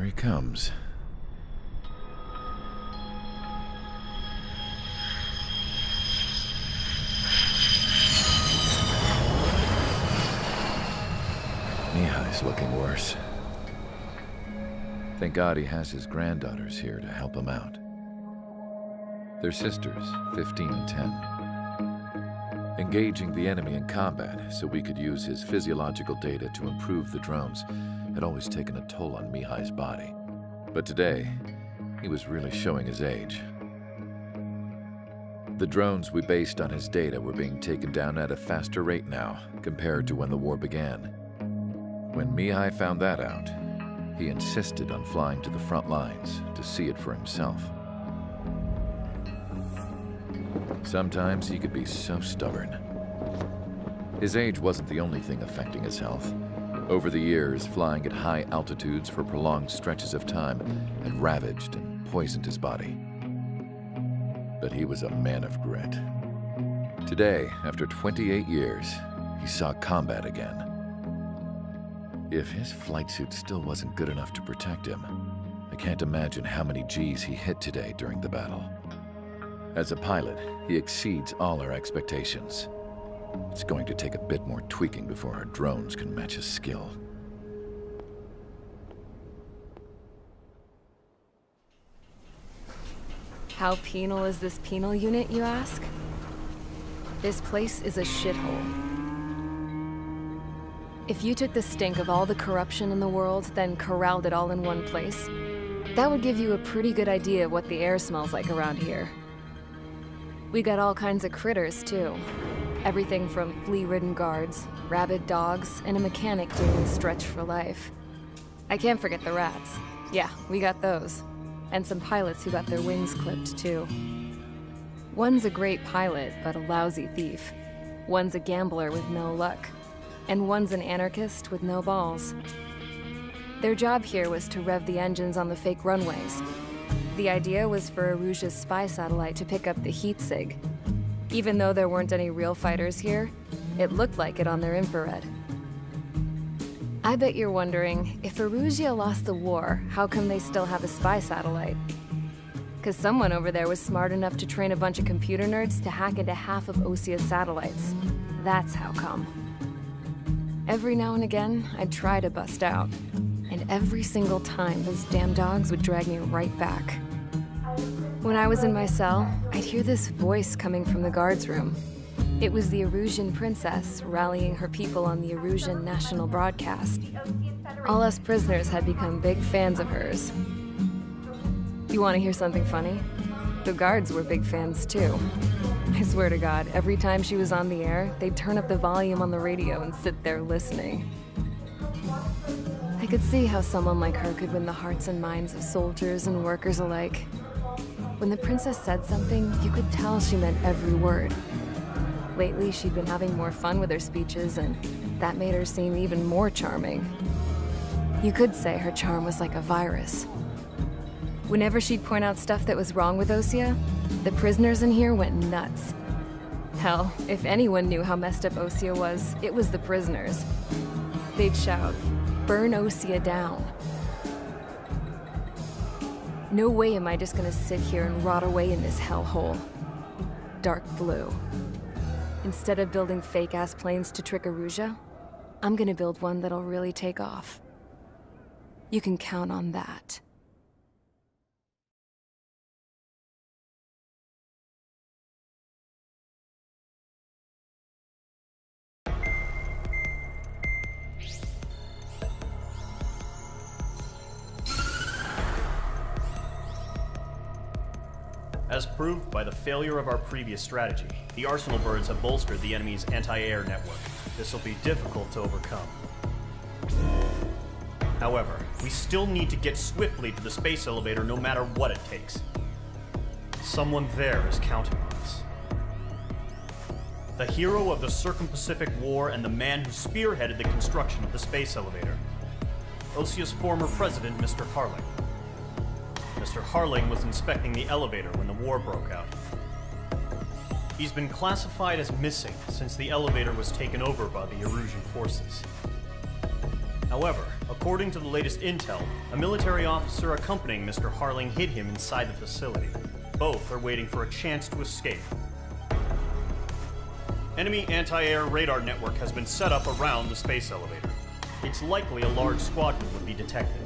he comes. Mihai's looking worse. Thank God he has his granddaughters here to help him out. They're sisters, 15 and 10. Engaging the enemy in combat so we could use his physiological data to improve the drones had always taken a toll on Mihai's body. But today, he was really showing his age. The drones we based on his data were being taken down at a faster rate now compared to when the war began. When Mihai found that out, he insisted on flying to the front lines to see it for himself. Sometimes he could be so stubborn. His age wasn't the only thing affecting his health. Over the years, flying at high altitudes for prolonged stretches of time had ravaged and poisoned his body. But he was a man of grit. Today, after 28 years, he saw combat again. If his flight suit still wasn't good enough to protect him, I can't imagine how many Gs he hit today during the battle. As a pilot, he exceeds all our expectations. It's going to take a bit more tweaking before our drones can match his skill. How penal is this penal unit, you ask? This place is a shithole. If you took the stink of all the corruption in the world, then corralled it all in one place, that would give you a pretty good idea of what the air smells like around here. We got all kinds of critters, too. Everything from flea-ridden guards, rabid dogs, and a mechanic doing a stretch for life. I can't forget the rats. Yeah, we got those. And some pilots who got their wings clipped, too. One's a great pilot, but a lousy thief. One's a gambler with no luck. And one's an anarchist with no balls. Their job here was to rev the engines on the fake runways. The idea was for Aruja's spy satellite to pick up the heat sig. Even though there weren't any real fighters here, it looked like it on their infrared. I bet you're wondering, if Aruja lost the war, how come they still have a spy satellite? 'Cause someone over there was smart enough to train a bunch of computer nerds to hack into half of Osia's satellites. That's how come. Every now and again, I'd try to bust out. And every single time, those damn dogs would drag me right back. When I was in my cell, I'd hear this voice coming from the guards room. It was the Erusian princess rallying her people on the Erusian national broadcast. All us prisoners had become big fans of hers. You want to hear something funny? The guards were big fans too. I swear to God, every time she was on the air, they'd turn up the volume on the radio and sit there listening. I could see how someone like her could win the hearts and minds of soldiers and workers alike. When the princess said something, you could tell she meant every word. Lately, she'd been having more fun with her speeches, and that made her seem even more charming. You could say her charm was like a virus. Whenever she'd point out stuff that was wrong with Osia, the prisoners in here went nuts. Hell, if anyone knew how messed up Osia was, it was the prisoners. They'd shout, "Burn Osia down." No way am I just gonna sit here and rot away in this hellhole. Dark blue. Instead of building fake-ass planes to trick Aruja, I'm gonna build one that'll really take off. You can count on that. As proved by the failure of our previous strategy, the Arsenal birds have bolstered the enemy's anti-air network. This will be difficult to overcome. However, we still need to get swiftly to the space elevator no matter what it takes. Someone there is counting on us. The hero of the Circum-Pacific War and the man who spearheaded the construction of the space elevator. Osia's former president, Mr. Harling. Mr. Harling was inspecting the elevator when the war broke out. He's been classified as missing since the elevator was taken over by the Erusian forces. However, According to the latest intel, a military officer accompanying Mr. Harling hid him inside the facility. Both are waiting for a chance to escape. Enemy anti-air radar network has been set up around the space elevator. It's likely a large squadron would be detected.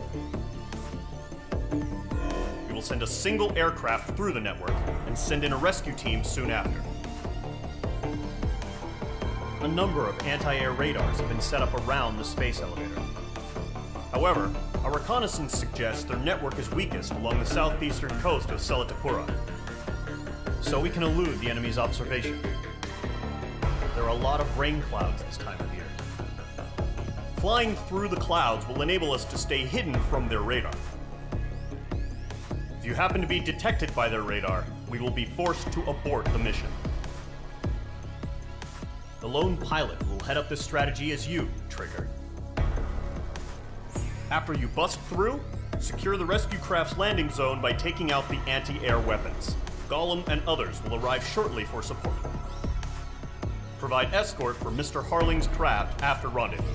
We will send a single aircraft through the network and send in a rescue team soon after. A number of anti-air radars have been set up around the space elevator. However, our reconnaissance suggests their network is weakest along the southeastern coast of Selatapura, so we can elude the enemy's observation. There are a lot of rain clouds this time of year. Flying through the clouds will enable us to stay hidden from their radar. If you happen to be detected by their radar, we will be forced to abort the mission. The lone pilot will head up this strategy as you, Trigger. After you bust through, secure the rescue craft's landing zone by taking out the anti-air weapons. Gollum and others will arrive shortly for support. Provide escort for Mr. Harling's craft after rendezvous.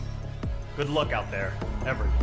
Good luck out there, everyone.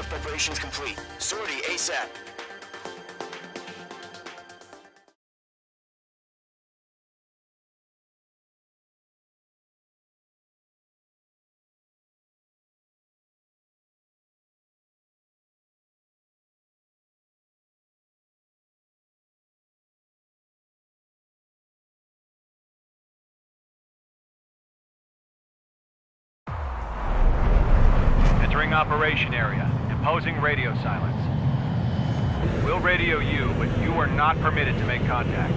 Preparations complete. Sortie ASAP. Entering operation area. Imposing radio silence. We'll radio you, but you are not permitted to make contact.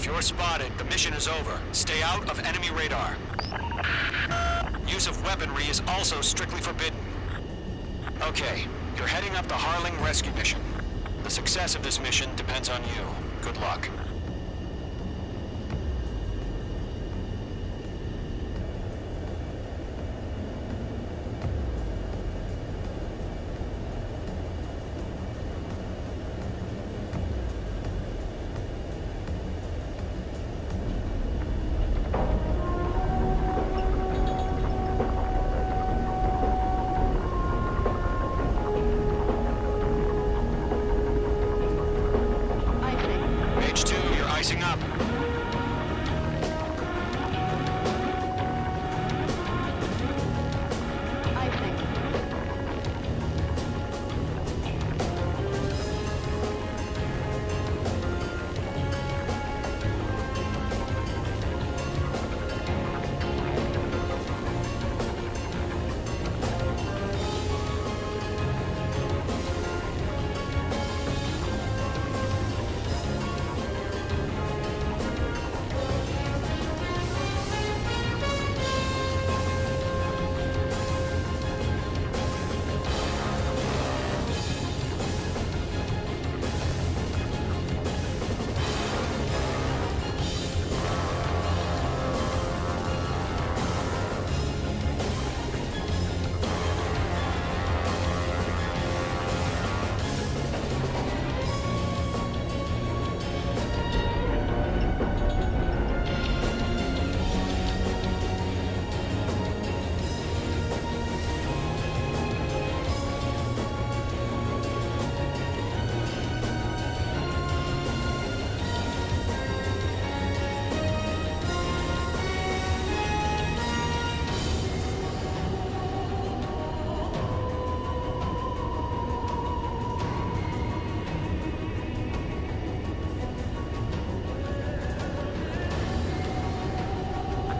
you're spotted, the mission is over. Stay out of enemy radar. Use of weaponry is also strictly forbidden. Okay, you're heading up the Harling rescue mission. The success of this mission depends on you. Good luck. H2, you're icing up.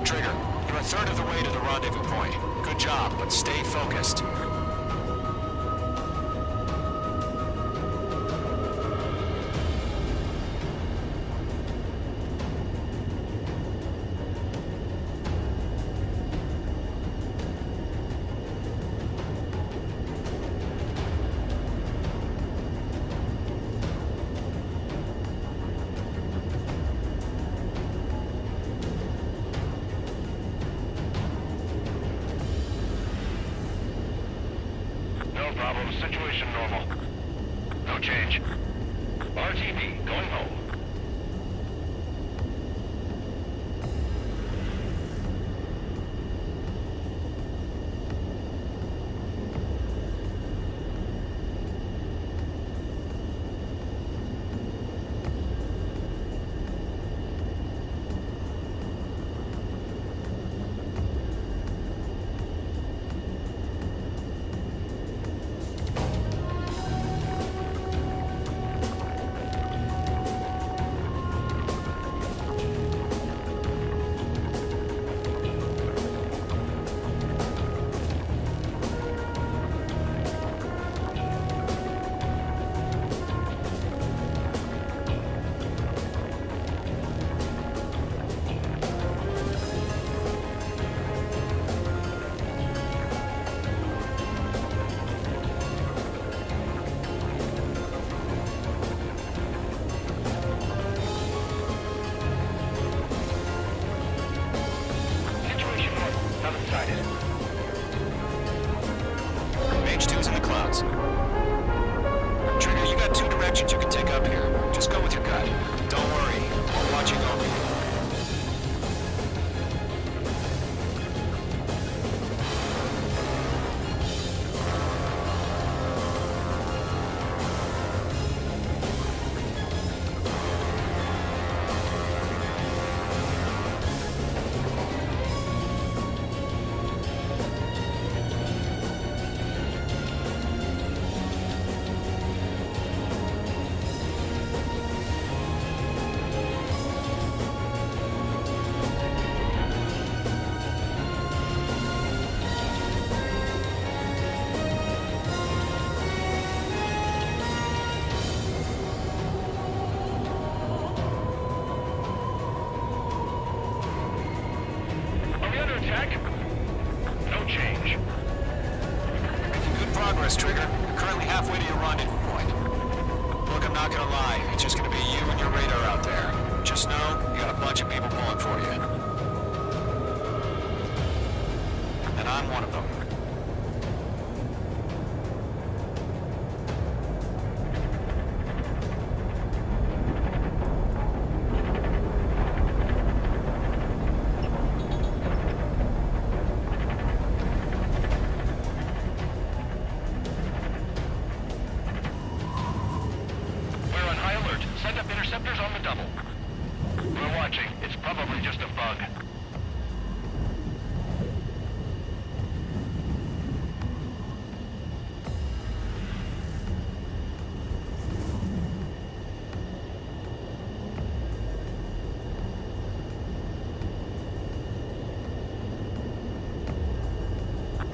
Trigger, you're a third of the way to the rendezvous point. Good job, but stay focused. No problem. Situation normal. No change. RTB, going home. H2's in the clouds. Trigger, you got two directions you can take up here. Just go with your gut. Don't worry, we're watching over you. progress, Trigger. You're currently halfway to your rendezvous point. Look, I'm not gonna lie. It's just gonna be you and your radar out there. Just know, you got a bunch of people pulling for you. And I'm one of them. Send up interceptors on the double. We're watching. It's probably just a bug.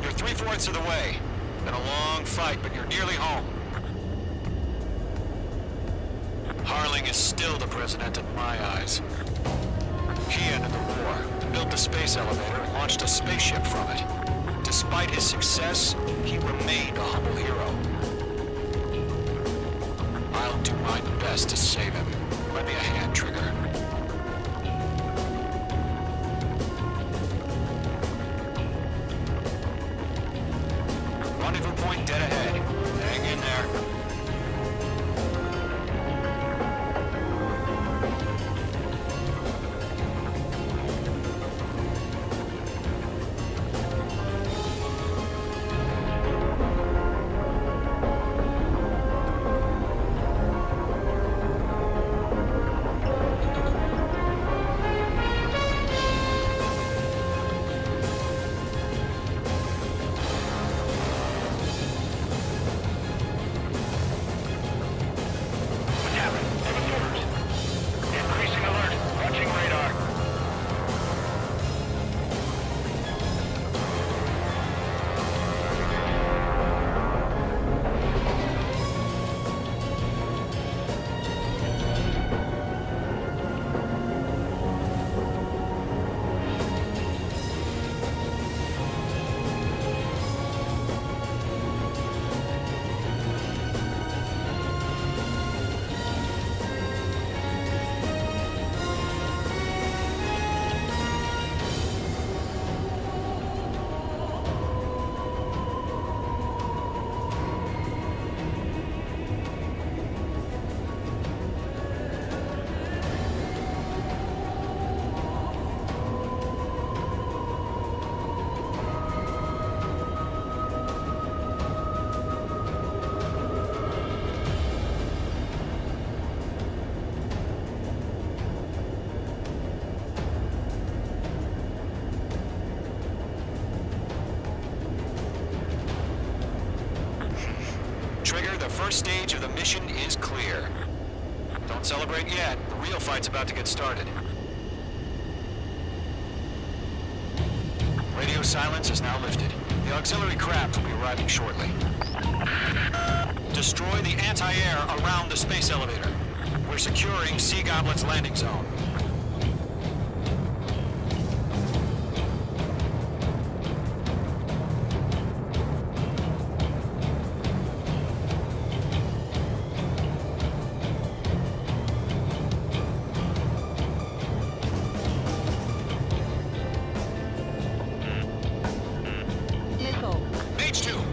You're 3/4 of the way. Been a long fight, but you're nearly home. Harling is still the president in my eyes. He ended the war, built the space elevator, and launched a spaceship from it. Despite his success, he remained a humble hero. I'll do my best to save him. Lend me a hand, Trigger. Rendezvous point dead ahead. Hang in there. Trigger, the first stage of the mission is clear. Don't celebrate yet. The real fight's about to get started. Radio silence is now lifted. The auxiliary craft will be arriving shortly. Destroy the anti-air around the space elevator. We're securing Sea Goblet's landing zone.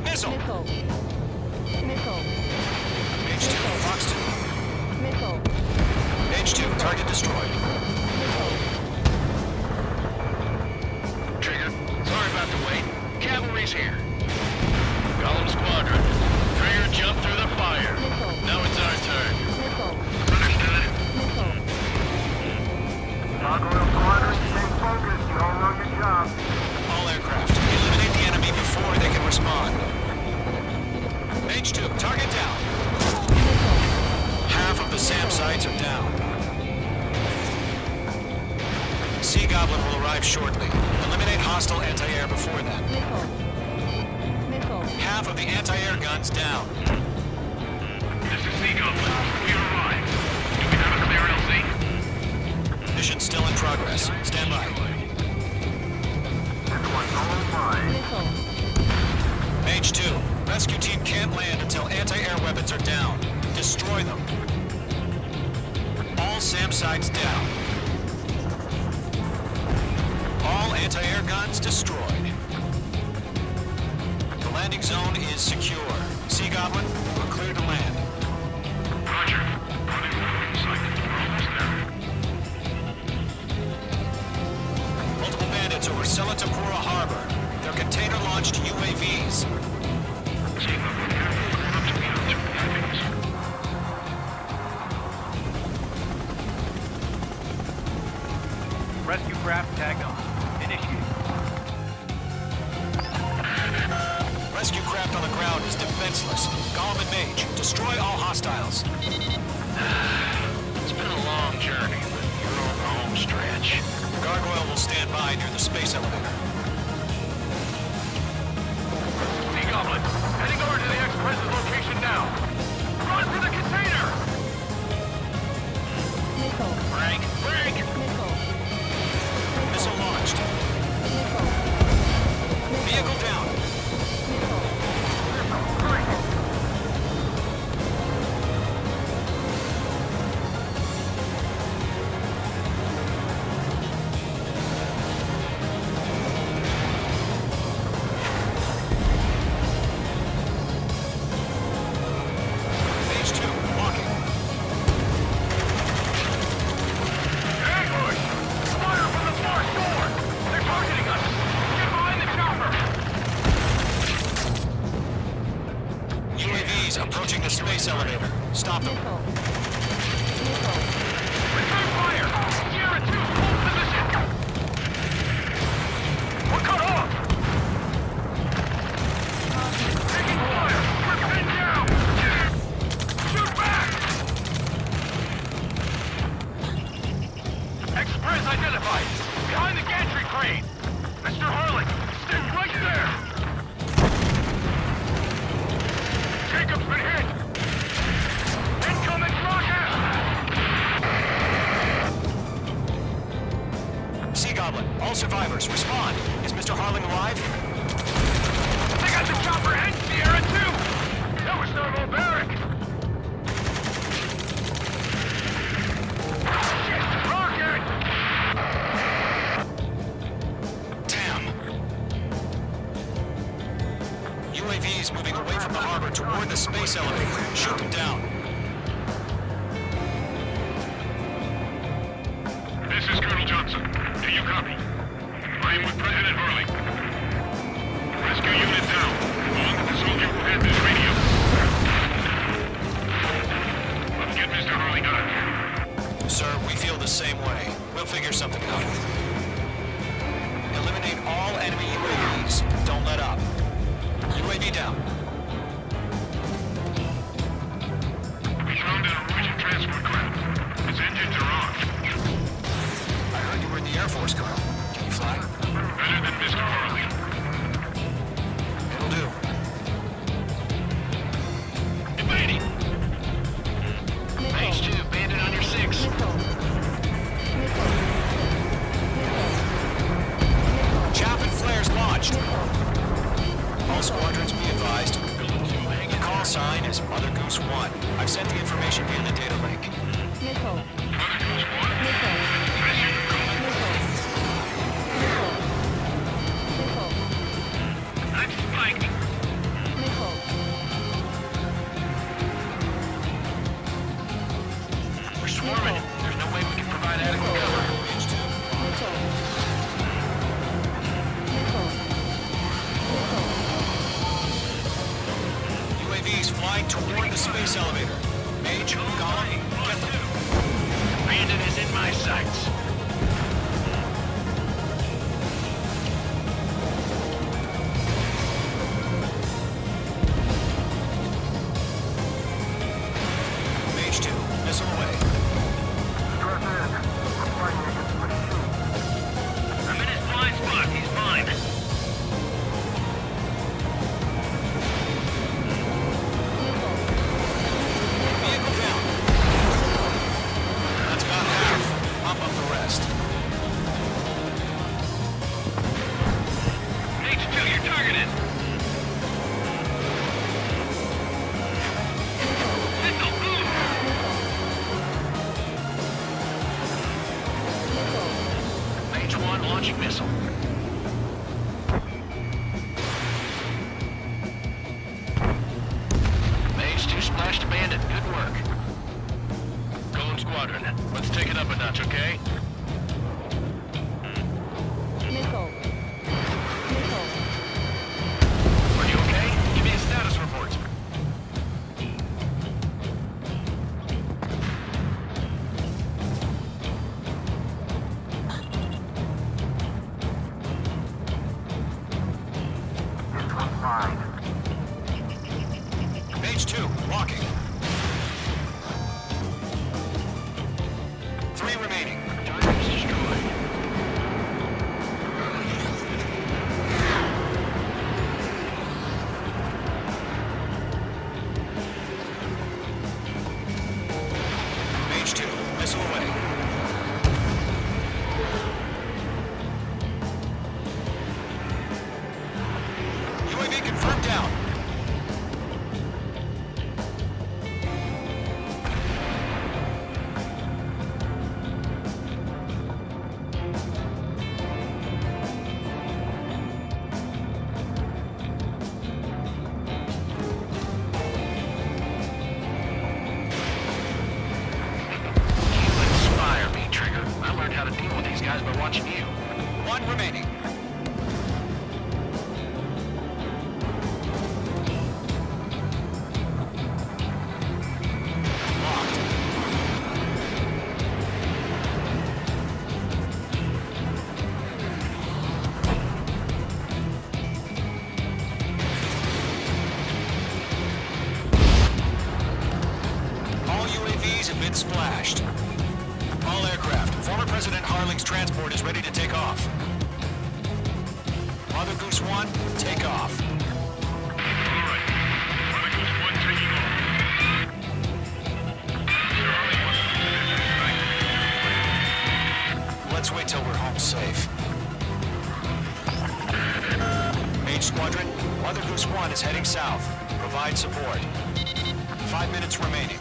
Missile! Missile. H2, Fox 2. Missile. H2, target destroyed. Trigger, sorry about the wait. Cavalry's here. Golem Squadron. Trigger jumped through the fire. Missile. Now it's our turn. Missile. Understood. Missile. Gargoyle Squadron, stay focused. You all know your job. All aircraft, eliminate the enemy before they can respond. H2, target down. Half of the SAM sites are down. Sea Goblin will arrive shortly. Eliminate hostile anti-air before then. Missile. Half of the anti-air guns down. This is Sea Goblin. We arrived. Do we have a clear LZ? Mission still in progress. Stand by. This one's all mine. Missile. Mage 2, rescue team can't land until anti-air weapons are down. Destroy them. All SAM sites down. All anti-air guns destroyed. The landing zone is secure. Sea Goblin, we're clear to land. Roger. Running in sight. Almost there. Multiple bandits over Selatapura Harbor. They're container-launched UAVs. Team up with careful ground to the headings. Rescue craft tagged on. Initiate. Rescue craft on the ground is defenseless. Golem and Mage, destroy all hostiles. It's been a long journey, but you're on the home stretch. Gargoyle will stand by near the space elevator. Sea Goblin, heading over to the Express's location now. Run for the container! Break! Missile launched. Vehicle down. Phase 2, walking. Ambush! Fire from the far shore! They're targeting us! Get behind the chopper! UAVs approaching the space elevator. Stop them. Return fire! Sierra 2, hold position! We're cut off! Taking fire! We're pinned down! Shoot back! Express identified! Behind the gantry crane! Mr. Harlan, stand right there! Jacob's been hit! Incoming rocket! Sea Goblin, all survivors, respond. Is Mr. Harling alive? They got the chopper and Sierra too! That was thermobaric! Shit! Rocket! Damn. UAVs moving away from the harbor toward the space elevator. Shoot them down. This is Colonel Johnson. Do you copy? I am with President Harley. Rescue unit down, along with the soldier who had this radio. Let's get Mr. Harley done. Sir, we feel the same way. We'll figure something out. Eliminate all enemy UAVs. Don't let up. UAV down. We found an Norwegian transport craft. Its engines are on. I heard you were in the Air Force, Colonel. Can you fly? Better than Mr. Harley. It'll do. Evading! Mage 2, bandit on your 6. Chaff and flares launched. All squadrons be advised. The call sign is Mother Goose 1. I've sent the information via the data link. I'm spiked. We're swarming. There's no way we can provide adequate cover. Mage 2. UAVs flying toward the space elevator. Mage, Golem, get them. Bandit is in my sights. Mage 2, missile away. I'm in his blind spot. He's fine. Vehicle down. That's about half. Pump up the rest. launching missile. Mage 2 splashed a bandit. Good work. Golem Squadron, let's take it up a notch, okay? Nickel. Nickel. Are you okay? Give me a status report. Mage 2, walking. 3 remaining. Target is destroyed. Mage 2, missile away. UAV confirmed down. How to deal with these guys by watching you. 1 remaining. Locked. All UAVs have been splashed. All aircraft. Former President Harling's transport is ready to take off. Mother Goose 1, take off. Alright. Mother Goose 1 taking off. Charlie 1, Let's wait till we're home safe. Mage Squadron, Mother Goose 1 is heading south. Provide support. 5 minutes remaining.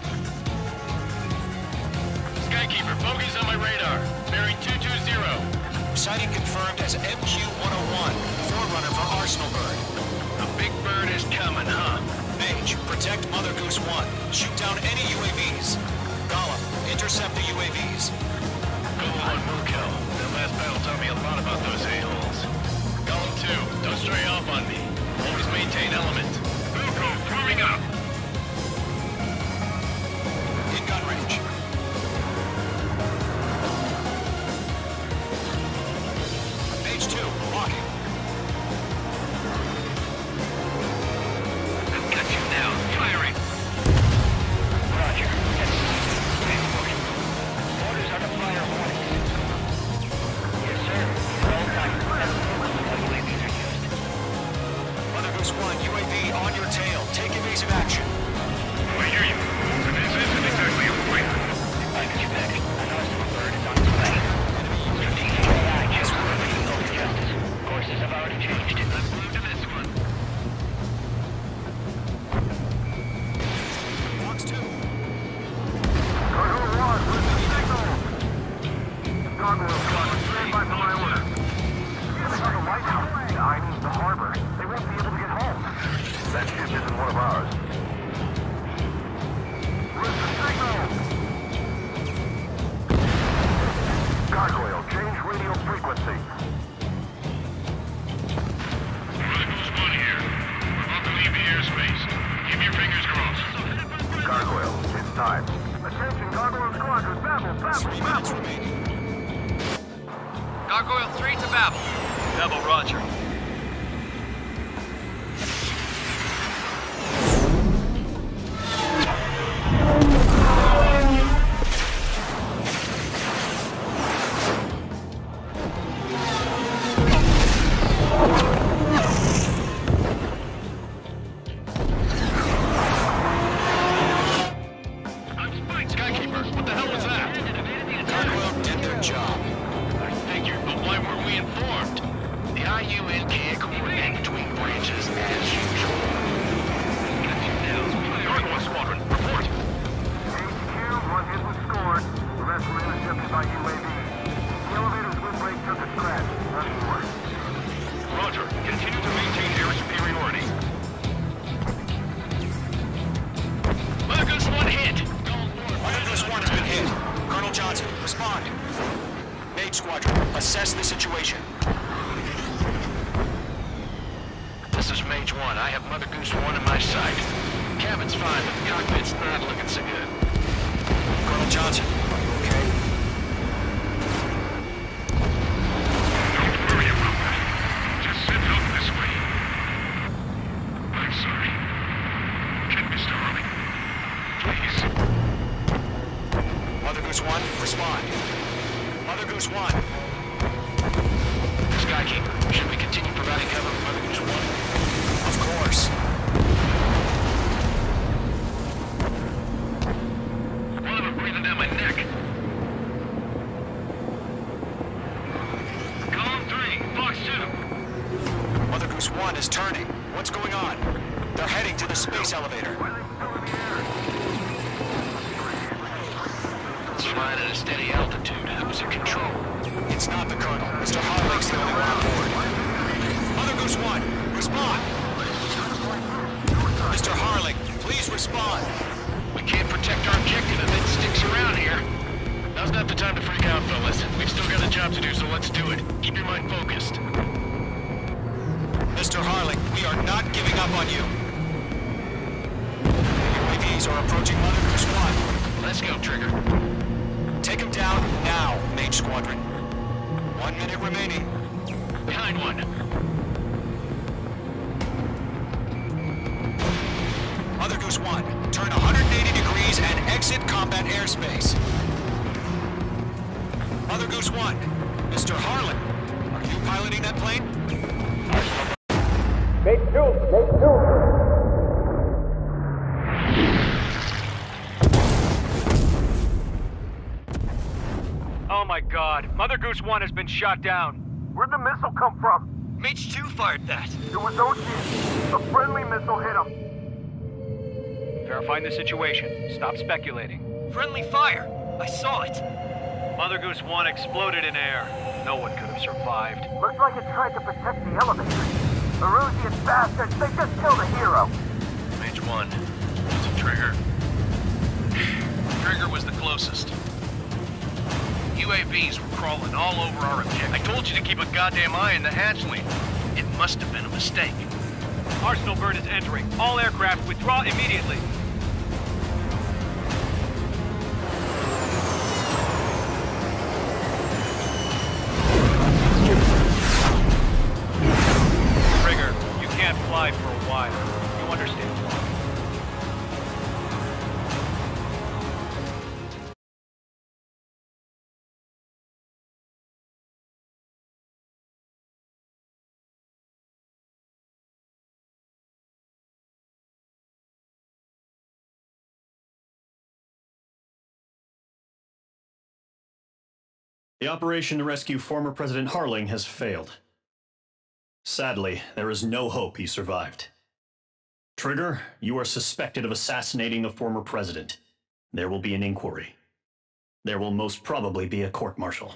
Skykeeper, bogey's on my radar. Bearing 220. Sighting confirmed as MQ-101, forerunner for Arsenal Bird. A big bird is coming, huh? Mage, protect Mother Goose 1. Shoot down any UAVs. Gollum, intercept the UAVs. Golem on Murkel. That last battle taught me a lot about those a-holes. Golem 2, don't stray off on me. Always maintain element. Wilco, forming up. In gun range. Mage 2, walking. I've got you now. Firing. Roger. Orders are to fire warning. Yes, sir. Well done. UAVs are used. Mother Goose 1, UAV on your tail. Take evasive action. I hear you. But this isn't exactly a fight. I got you back. An Arsenal Bird is on its way. Strategic AI just revealed justice. Courses have already changed. Let's move to this one. Fox 2. Cargo 1, where's the signal? Cargo Squadron, stand by for my order. It's on the White House. I mean the harbor. They won't be able to get home. That ship isn't one of ours. Where's the signal? Gargoyle, change radio frequency. Mother Goose 1 here. We're about to leave the airspace. Keep your fingers crossed. Gargoyle, it's time. Attention, Gargoyle Squadron, Babel, 3 minutes remaining. Gargoyle 3 to Babel. Double Roger. Skykeeper, what the hell was that? Gargoyle did their job. I figured, but why weren't we informed? The IUN can't coordinate between branches as usual. Gargoyle Squadron, report. HQ, 1 hit was scored. The rest were intercepted by UAV. The elevator's wind break took a scratch. Roger. Continue to maintain air superiority. Mother Goose 1 hit. Mother Goose 1 has been hit. Colonel Johnson, respond. Mage Squadron, assess the situation. This is Mage 1. I have Mother Goose 1 in my sight. Cabin's fine, but the cockpit's not looking so good. Colonel Johnson, are you okay? Don't worry about that. Just sit up this way. I'm sorry. Get Mr. Harley. Please. Mother Goose 1, respond. Mother Goose 1. Skykeeper, should we continue providing cover for Mother Goose 1? Of course. One of them breathing down my neck. Column 3, Fox 2. Mother Goose 1 is turning. What's going on? They're heading to the space elevator. It's flying at a steady altitude. Who's in control? It's not the Colonel. Mr. Harling's the only one on board. Mother Goose 1, respond! Mr. Harling, please respond! We can't protect our objective if it sticks around here. Now's not the time to freak out, fellas. We've still got a job to do, so let's do it. Keep your mind focused. Mr. Harling, we are not giving up on you. UAVs are approaching Mother Goose 1. Let's go, Trigger. Take him down now, Mage Squadron. 1 minute remaining. Behind one. Mother Goose 1, turn 180 degrees and exit combat airspace. Mother Goose 1, Mr. Harlan, are you piloting that plane? Oh my god, Mother Goose 1 has been shot down. Where'd the missile come from? Mage 2 fired that. It was Ocean. A friendly missile hit him. Verifying the situation. Stop speculating. Friendly fire. I saw it. Mother Goose 1 exploded in air. No one could have survived. Looks like it tried to protect the elevator. The Erusian bastards, they just killed a hero. Mage 1. It's a Trigger. Trigger was the closest. UAVs were crawling all over our objective. I told you to keep a goddamn eye on the hatchling. It must have been a mistake. Arsenal bird is entering. All aircraft withdraw immediately. Trigger, you can't fly for a while. You understand why. The operation to rescue former President Harling has failed. Sadly, there is no hope he survived. Trigger, you are suspected of assassinating the former president. There will be an inquiry. There will most probably be a court-martial.